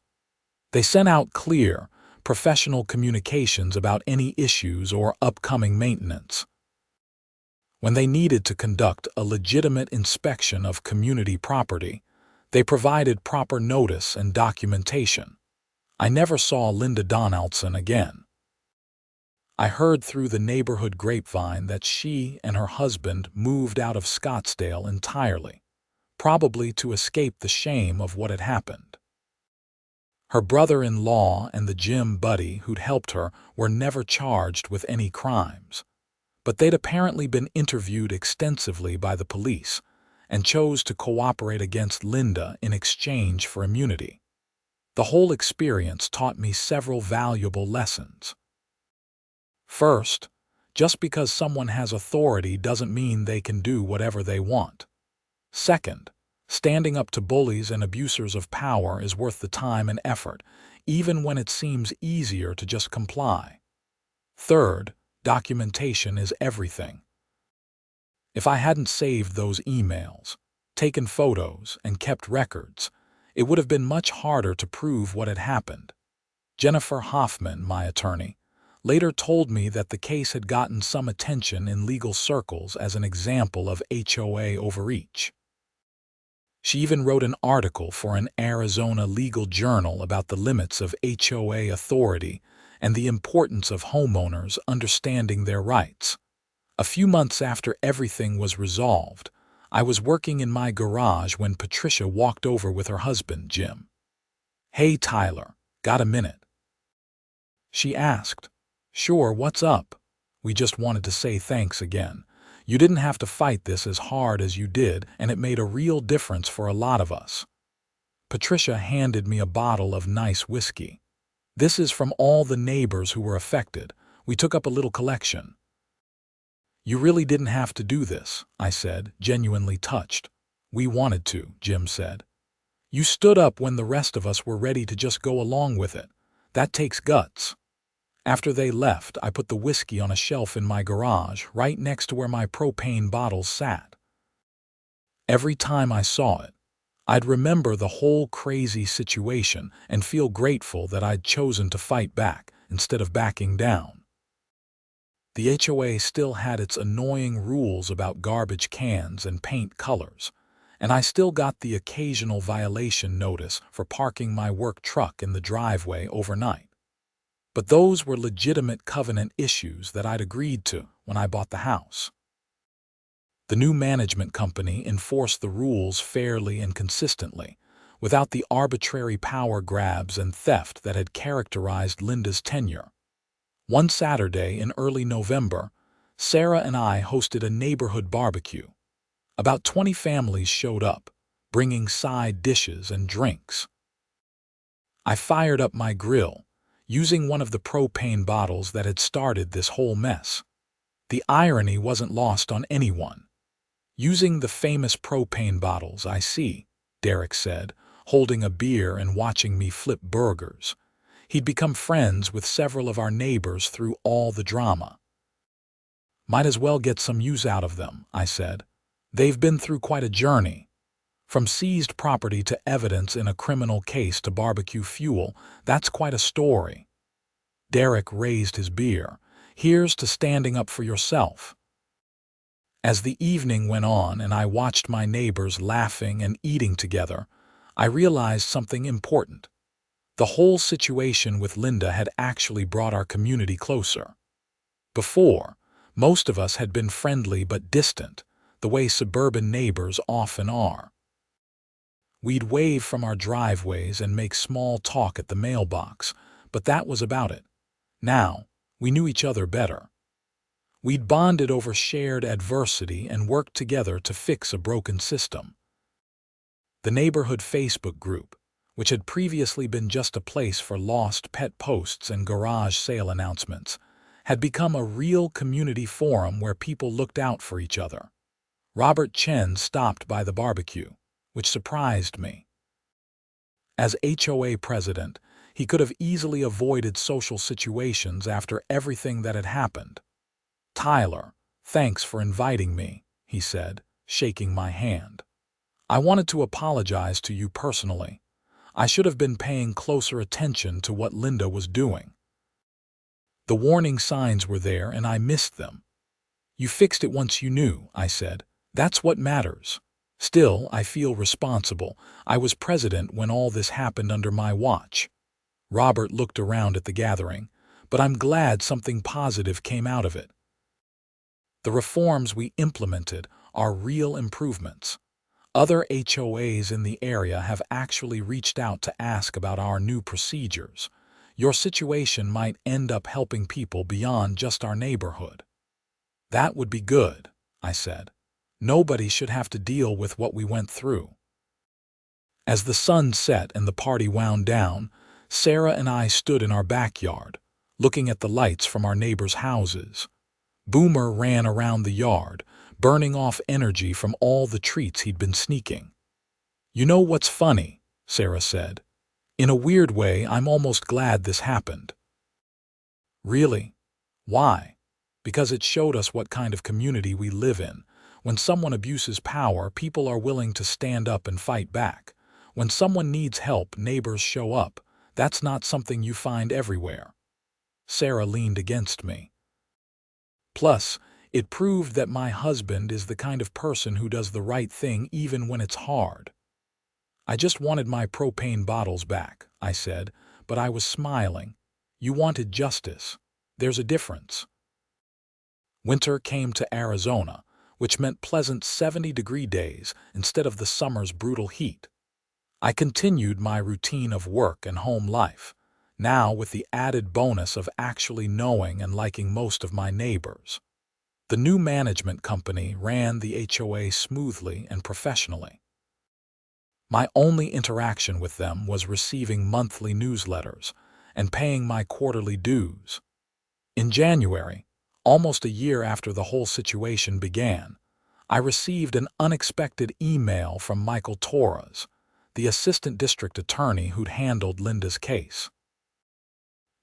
They sent out clear, professional communications about any issues or upcoming maintenance. When they needed to conduct a legitimate inspection of community property, they provided proper notice and documentation. I never saw Linda Donaldson again. I heard through the neighborhood grapevine that she and her husband moved out of Scottsdale entirely, probably to escape the shame of what had happened. Her brother-in-law and the gym buddy who'd helped her were never charged with any crimes, but they'd apparently been interviewed extensively by the police and chose to cooperate against Linda in exchange for immunity. The whole experience taught me several valuable lessons. First, just because someone has authority doesn't mean they can do whatever they want. Second, standing up to bullies and abusers of power is worth the time and effort, even when it seems easier to just comply. Third, documentation is everything. If I hadn't saved those emails, taken photos, and kept records, it would have been much harder to prove what had happened. Jennifer Hoffman, my attorney, later told me that the case had gotten some attention in legal circles as an example of HOA overreach. She even wrote an article for an Arizona legal journal about the limits of HOA authority and the importance of homeowners understanding their rights. A few months after everything was resolved, I was working in my garage when Patricia walked over with her husband, Jim. "Hey, Tyler, got a minute?" she asked. "Sure, what's up? We just wanted to say thanks again. You didn't have to fight this as hard as you did, and it made a real difference for a lot of us." Patricia handed me a bottle of nice whiskey. This is from all the neighbors who were affected. We took up a little collection." "You really didn't have to do this," I said, genuinely touched. "We wanted to," Jim said. "You stood up when the rest of us were ready to just go along with it. That takes guts." After they left, I put the whiskey on a shelf in my garage, right next to where my propane bottles sat. Every time I saw it, I'd remember the whole crazy situation and feel grateful that I'd chosen to fight back instead of backing down. The HOA still had its annoying rules about garbage cans and paint colors, and I still got the occasional violation notice for parking my work truck in the driveway overnight. But those were legitimate covenant issues that I'd agreed to when I bought the house. The new management company enforced the rules fairly and consistently, without the arbitrary power grabs and theft that had characterized Linda's tenure. One Saturday in early November, Sarah and I hosted a neighborhood barbecue. About 20 families showed up, bringing side dishes and drinks. I fired up my grill, using one of the propane bottles that had started this whole mess. The irony wasn't lost on anyone. "Using the famous propane bottles, I see," Derek said, holding a beer and watching me flip burgers. He'd become friends with several of our neighbors through all the drama. "Might as well get some use out of them," I said. "They've been through quite a journey. From seized property to evidence in a criminal case to barbecue fuel, that's quite a story." Derek raised his beer. "Here's to standing up for yourself." As the evening went on and I watched my neighbors laughing and eating together, I realized something important. The whole situation with Linda had actually brought our community closer. Before, most of us had been friendly but distant, the way suburban neighbors often are. We'd wave from our driveways and make small talk at the mailbox, but that was about it. Now, we knew each other better. We'd bonded over shared adversity and worked together to fix a broken system. The neighborhood Facebook group, which had previously been just a place for lost pet posts and garage sale announcements, had become a real community forum where people looked out for each other. Robert Chen stopped by the barbecue, which surprised me. As HOA president, he could have easily avoided social situations after everything that had happened. "Tyler, thanks for inviting me," he said, shaking my hand. "I wanted to apologize to you personally. I should have been paying closer attention to what Linda was doing. The warning signs were there and I missed them." "You fixed it once you knew," I said. "That's what matters. Still, I feel responsible. I was president when all this happened under my watch." Robert looked around at the gathering, "But I'm glad something positive came out of it. The reforms we implemented are real improvements. Other HOAs in the area have actually reached out to ask about our new procedures. Your situation might end up helping people beyond just our neighborhood." "That would be good," I said. "Nobody should have to deal with what we went through." As the sun set and the party wound down, Sarah and I stood in our backyard, looking at the lights from our neighbors' houses. Boomer ran around the yard, burning off energy from all the treats he'd been sneaking. "You know what's funny?" Sarah said. "In a weird way, I'm almost glad this happened." "Really? Why?" "Because it showed us what kind of community we live in. When someone abuses power, people are willing to stand up and fight back. When someone needs help, neighbors show up. That's not something you find everywhere." Sarah leaned against me. "Plus, it proved that my husband is the kind of person who does the right thing even when it's hard." "I just wanted my propane bottles back," I said, but I was smiling. "You wanted justice. There's a difference." Winter came to Arizona, which meant pleasant 70-degree days instead of the summer's brutal heat. I continued my routine of work and home life, now with the added bonus of actually knowing and liking most of my neighbors. The new management company ran the HOA smoothly and professionally. My only interaction with them was receiving monthly newsletters, and paying my quarterly dues. In January, almost a year after the whole situation began, I received an unexpected email from Michael Torres, the assistant district attorney who'd handled Linda's case.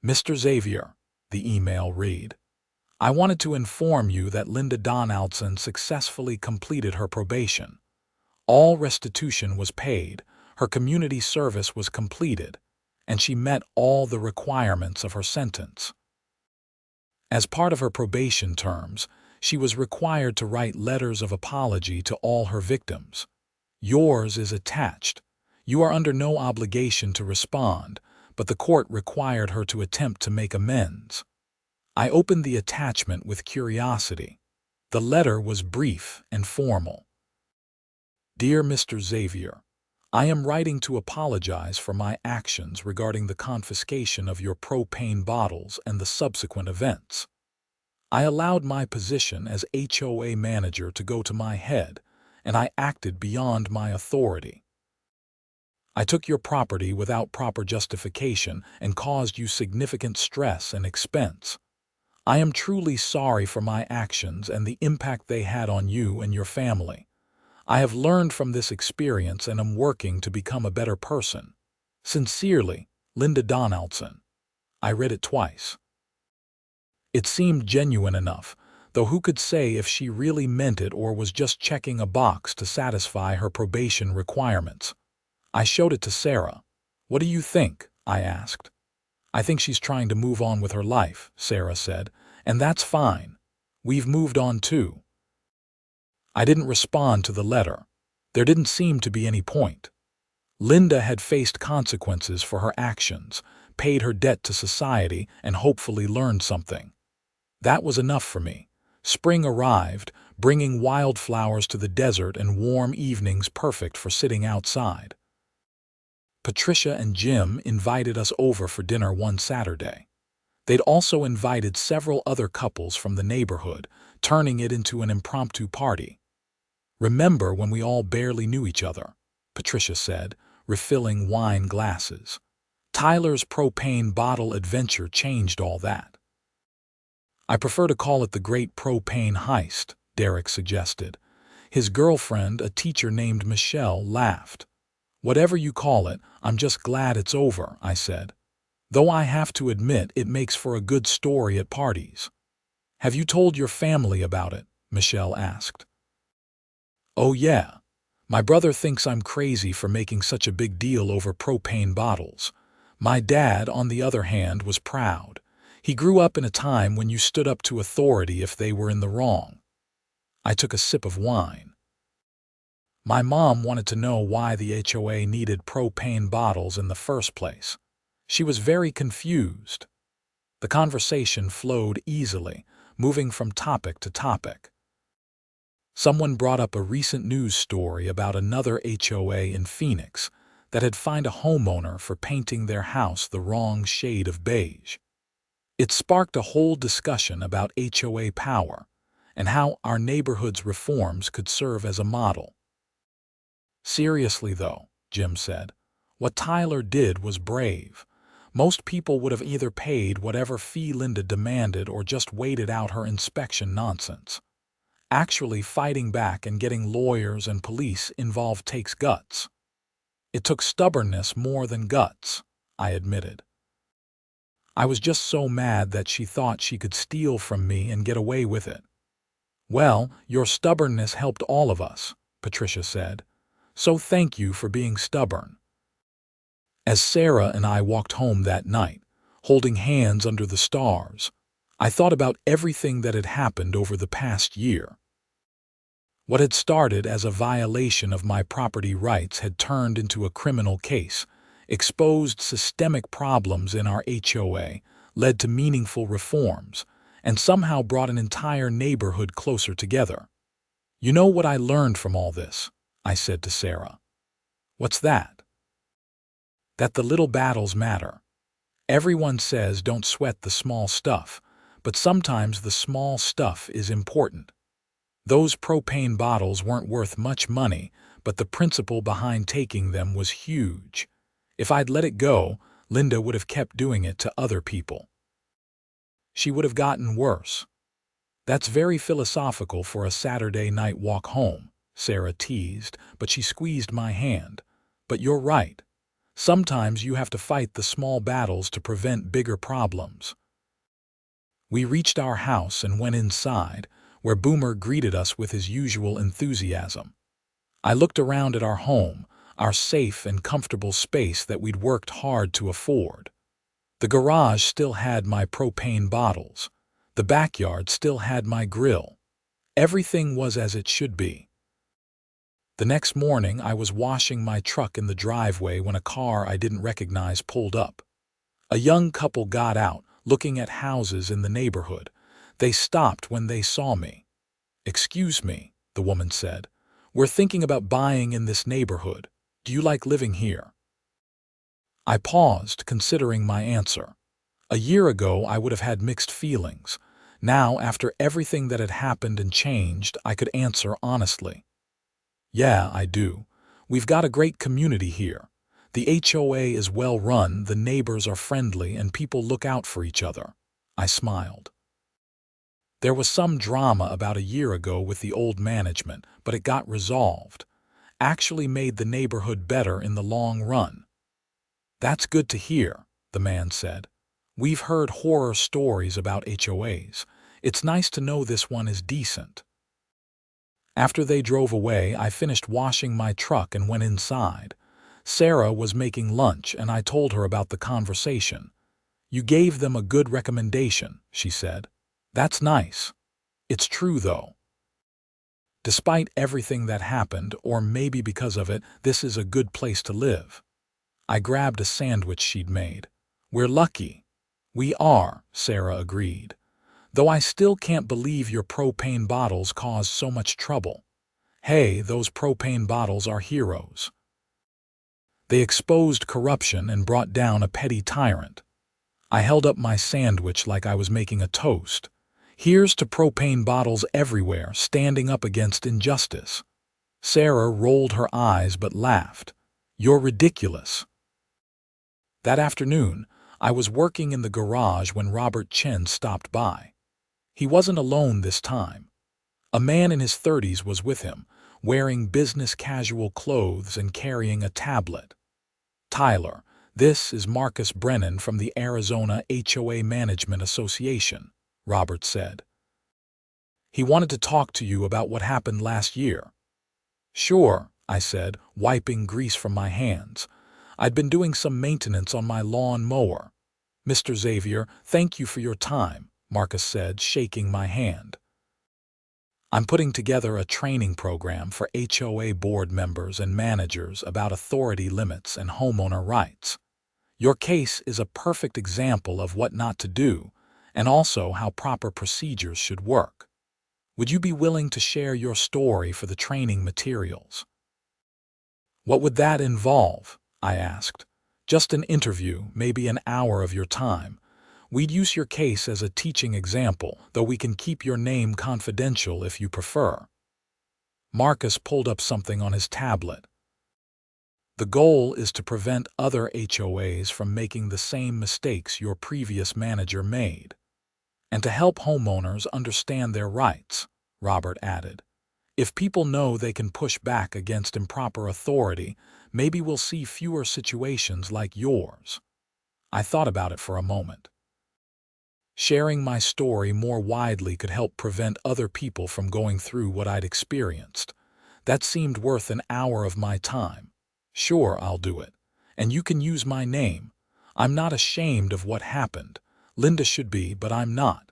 Mr. Xavier, the email read, I wanted to inform you that Linda Donaldson successfully completed her probation. All restitution was paid, her community service was completed, and she met all the requirements of her sentence. As part of her probation terms, she was required to write letters of apology to all her victims. Yours is attached. You are under no obligation to respond, but the court required her to attempt to make amends. I opened the attachment with curiosity. The letter was brief and formal. Dear Mr. Xavier, I am writing to apologize for my actions regarding the confiscation of your propane bottles and the subsequent events. I allowed my position as HOA manager to go to my head, and I acted beyond my authority. I took your property without proper justification and caused you significant stress and expense. I am truly sorry for my actions and the impact they had on you and your family. I have learned from this experience and am working to become a better person. Sincerely, Linda Donaldson. I read it twice. It seemed genuine enough, though who could say if she really meant it or was just checking a box to satisfy her probation requirements. I showed it to Sarah. What do you think? I asked. I think she's trying to move on with her life, Sarah said, and that's fine. We've moved on too. I didn't respond to the letter. There didn't seem to be any point. Linda had faced consequences for her actions, paid her debt to society, and hopefully learned something. That was enough for me. Spring arrived, bringing wildflowers to the desert and warm evenings perfect for sitting outside. Patricia and Jim invited us over for dinner one Saturday. They'd also invited several other couples from the neighborhood, turning it into an impromptu party. Remember when we all barely knew each other, Patricia said, refilling wine glasses. Tyler's propane bottle adventure changed all that. I prefer to call it the Great Propane Heist, Derek suggested. His girlfriend, a teacher named Michelle, laughed. Whatever you call it, I'm just glad it's over, I said. Though I have to admit it makes for a good story at parties. Have you told your family about it? Michelle asked. Oh yeah. My brother thinks I'm crazy for making such a big deal over propane bottles. My dad, on the other hand, was proud. He grew up in a time when you stood up to authority if they were in the wrong. I took a sip of wine. My mom wanted to know why the HOA needed propane bottles in the first place. She was very confused. The conversation flowed easily, moving from topic to topic. Someone brought up a recent news story about another HOA in Phoenix that had fined a homeowner for painting their house the wrong shade of beige. It sparked a whole discussion about HOA power and how our neighborhood's reforms could serve as a model. Seriously though, Jim said, what Tyler did was brave. Most people would have either paid whatever fee Linda demanded or just waited out her inspection nonsense. Actually fighting back and getting lawyers and police involved takes guts. It took stubbornness more than guts, I admitted. I was just so mad that she thought she could steal from me and get away with it. Well, your stubbornness helped all of us, Patricia said. So thank you for being stubborn. As Sarah and I walked home that night, holding hands under the stars, I thought about everything that had happened over the past year. What had started as a violation of my property rights had turned into a criminal case, exposed systemic problems in our HOA, led to meaningful reforms, and somehow brought an entire neighborhood closer together. You know what I learned from all this? I said to Sarah. What's that? That the little battles matter. Everyone says don't sweat the small stuff, but sometimes the small stuff is important. Those propane bottles weren't worth much money, but the principle behind taking them was huge. If I'd let it go, Linda would have kept doing it to other people. She would have gotten worse. That's very philosophical for a Saturday night walk home, Sarah teased, but she squeezed my hand. But you're right. Sometimes you have to fight the small battles to prevent bigger problems. We reached our house and went inside, where Boomer greeted us with his usual enthusiasm. I looked around at our home, our safe and comfortable space that we'd worked hard to afford. The garage still had my propane bottles. The backyard still had my grill. Everything was as it should be. The next morning, I was washing my truck in the driveway when a car I didn't recognize pulled up. A young couple got out, looking at houses in the neighborhood. They stopped when they saw me. "Excuse me," the woman said. "We're thinking about buying in this neighborhood. Do you like living here?" I paused, considering my answer. A year ago, I would have had mixed feelings. Now, after everything that had happened and changed, I could answer honestly. "Yeah, I do. We've got a great community here. The HOA is well run, the neighbors are friendly, and people look out for each other." I smiled. There was some drama about a year ago with the old management, but it got resolved. Actually made the neighborhood better in the long run. "That's good to hear," the man said. "We've heard horror stories about HOAs. It's nice to know this one is decent." After they drove away, I finished washing my truck and went inside. Sarah was making lunch, and I told her about the conversation. "You gave them a good recommendation," she said. "That's nice. It's true, though. Despite everything that happened, or maybe because of it, this is a good place to live." I grabbed a sandwich she'd made. "We're lucky." "We are," Sarah agreed. "Though I still can't believe your propane bottles caused so much trouble." "Hey, those propane bottles are heroes. They exposed corruption and brought down a petty tyrant." I held up my sandwich like I was making a toast. "Here's to propane bottles everywhere, standing up against injustice." Sarah rolled her eyes but laughed. "You're ridiculous." That afternoon, I was working in the garage when Robert Chen stopped by. He wasn't alone this time. A man in his 30s was with him, wearing business casual clothes and carrying a tablet. "Tyler, this is Marcus Brennan from the Arizona HOA Management Association," Robert said. "He wanted to talk to you about what happened last year." "Sure," I said, wiping grease from my hands. I'd been doing some maintenance on my lawn mower. "Mr. Xavier, thank you for your time," Marcus said, shaking my hand. "I'm putting together a training program for HOA board members and managers about authority limits and homeowner rights. Your case is a perfect example of what not to do, and also how proper procedures should work. Would you be willing to share your story for the training materials?" "What would that involve?" I asked. "Just an interview, maybe an hour of your time. We'd use your case as a teaching example, though we can keep your name confidential if you prefer." Marcus pulled up something on his tablet. "The goal is to prevent other HOAs from making the same mistakes your previous manager made, and to help homeowners understand their rights," Robert added. "If people know they can push back against improper authority, maybe we'll see fewer situations like yours." I thought about it for a moment. Sharing my story more widely could help prevent other people from going through what I'd experienced. That seemed worth an hour of my time. "Sure, I'll do it. And you can use my name. I'm not ashamed of what happened. Linda should be, but I'm not."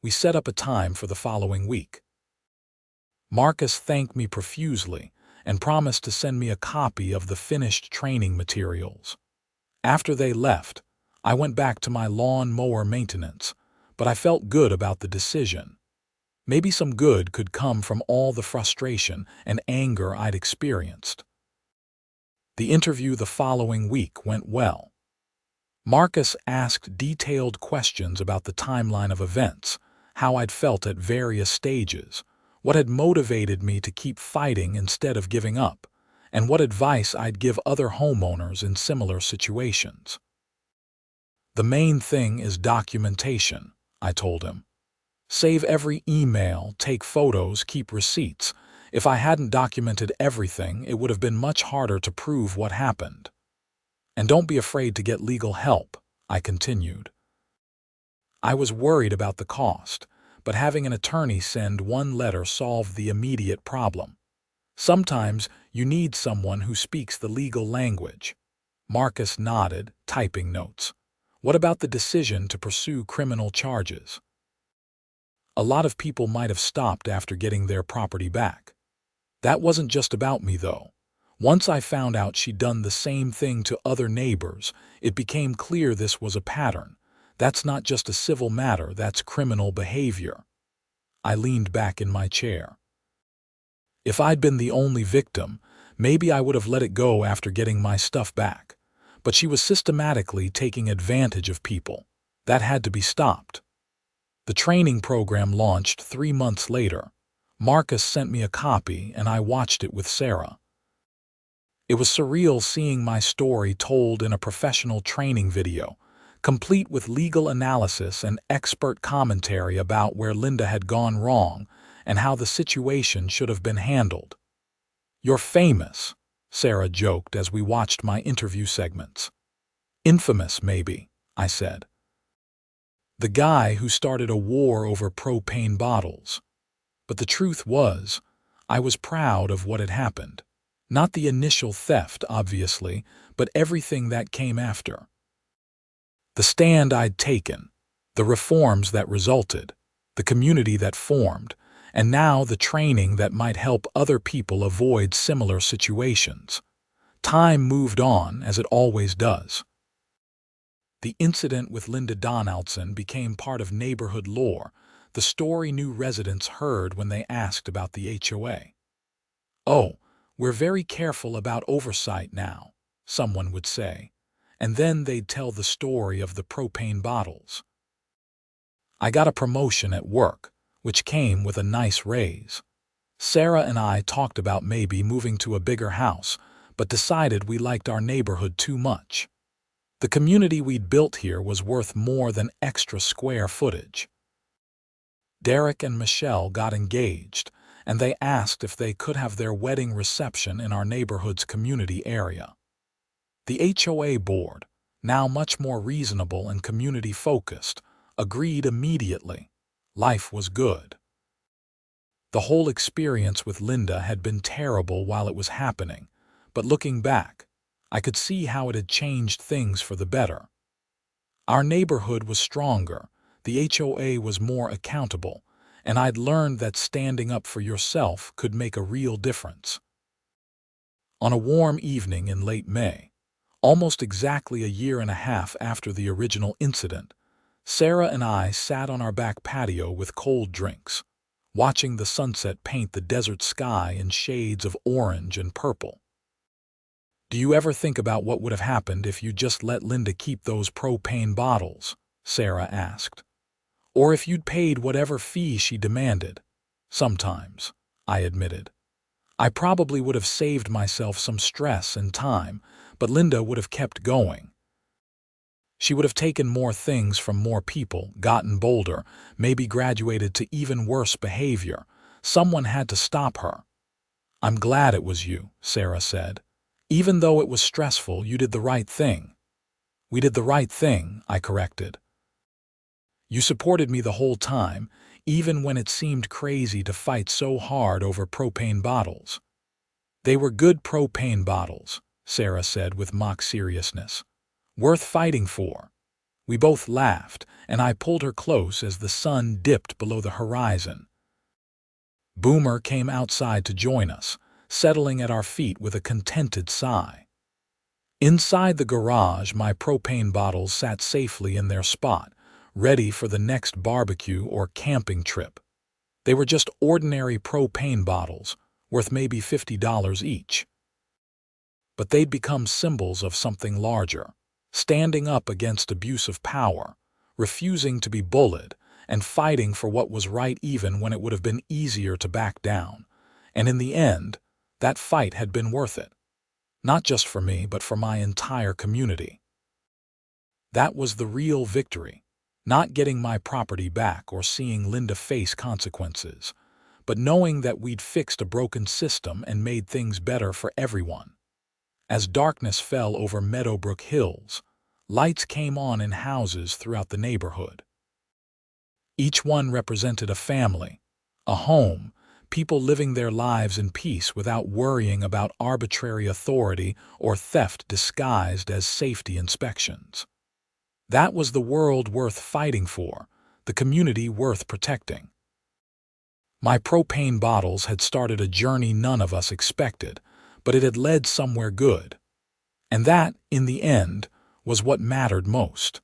We set up a time for the following week. Marcus thanked me profusely and promised to send me a copy of the finished training materials. After they left, I went back to my lawn mower maintenance, but I felt good about the decision. Maybe some good could come from all the frustration and anger I'd experienced. The interview the following week went well. Marcus asked detailed questions about the timeline of events, how I'd felt at various stages, what had motivated me to keep fighting instead of giving up, and what advice I'd give other homeowners in similar situations. The main thing is documentation, I told him. Save every email, take photos, keep receipts. If I hadn't documented everything, it would have been much harder to prove what happened. And don't be afraid to get legal help, I continued. I was worried about the cost, but having an attorney send one letter solved the immediate problem. Sometimes you need someone who speaks the legal language. Marcus nodded, typing notes. What about the decision to pursue criminal charges? A lot of people might have stopped after getting their property back. That wasn't just about me, though. Once I found out she'd done the same thing to other neighbors, it became clear this was a pattern. That's not just a civil matter, that's criminal behavior. I leaned back in my chair. If I'd been the only victim, maybe I would have let it go after getting my stuff back. But she was systematically taking advantage of people. That had to be stopped. The training program launched 3 months later. Marcus sent me a copy and I watched it with Sarah. It was surreal seeing my story told in a professional training video, complete with legal analysis and expert commentary about where Linda had gone wrong and how the situation should have been handled. "You're famous," Sarah joked as we watched my interview segments. "Infamous, maybe," I said. "The guy who started a war over propane bottles." But the truth was, I was proud of what had happened. Not the initial theft, obviously, but everything that came after. The stand I'd taken, the reforms that resulted, the community that formed, and now the training that might help other people avoid similar situations. Time moved on, as it always does. The incident with Linda Donaldson became part of neighborhood lore, the story new residents heard when they asked about the HOA. "Oh, we're very careful about oversight now," someone would say, and then they'd tell the story of the propane bottles. I got a promotion at work, which came with a nice raise. Sarah and I talked about maybe moving to a bigger house, but decided we liked our neighborhood too much. The community we'd built here was worth more than extra square footage. Derek and Michelle got engaged, and they asked if they could have their wedding reception in our neighborhood's community area. The HOA board, now much more reasonable and community-focused, agreed immediately. Life was good. The whole experience with Linda had been terrible while it was happening, but looking back, I could see how it had changed things for the better. Our neighborhood was stronger, the HOA was more accountable, and I'd learned that standing up for yourself could make a real difference. On a warm evening in late May, almost exactly a year and a half after the original incident, Sarah and I sat on our back patio with cold drinks, watching the sunset paint the desert sky in shades of orange and purple. "Do you ever think about what would have happened if you just let Linda keep those propane bottles?" Sarah asked. "Or if you'd paid whatever fee she demanded?" "Sometimes," I admitted. "I probably would have saved myself some stress and time, but Linda would have kept going. She would have taken more things from more people, gotten bolder, maybe graduated to even worse behavior. Someone had to stop her." "I'm glad it was you," Sarah said. "Even though it was stressful, you did the right thing." "We did the right thing," I corrected. "You supported me the whole time, even when it seemed crazy to fight so hard over propane bottles." "They were good propane bottles," Sarah said with mock seriousness. "Worth fighting for." We both laughed, and I pulled her close as the sun dipped below the horizon. Boomer came outside to join us, settling at our feet with a contented sigh. Inside the garage, my propane bottles sat safely in their spot, ready for the next barbecue or camping trip. They were just ordinary propane bottles, worth maybe $50 each. But they'd become symbols of something larger, standing up against abuse of power, refusing to be bullied, and fighting for what was right even when it would have been easier to back down. And in the end, that fight had been worth it. Not just for me, but for my entire community. That was the real victory. Not getting my property back or seeing Linda face consequences, but knowing that we'd fixed a broken system and made things better for everyone. As darkness fell over Meadowbrook Hills, lights came on in houses throughout the neighborhood. Each one represented a family, a home, people living their lives in peace without worrying about arbitrary authority or theft disguised as safety inspections. That was the world worth fighting for, the community worth protecting. My propane bottles had started a journey none of us expected, but it had led somewhere good. And that, in the end, was what mattered most.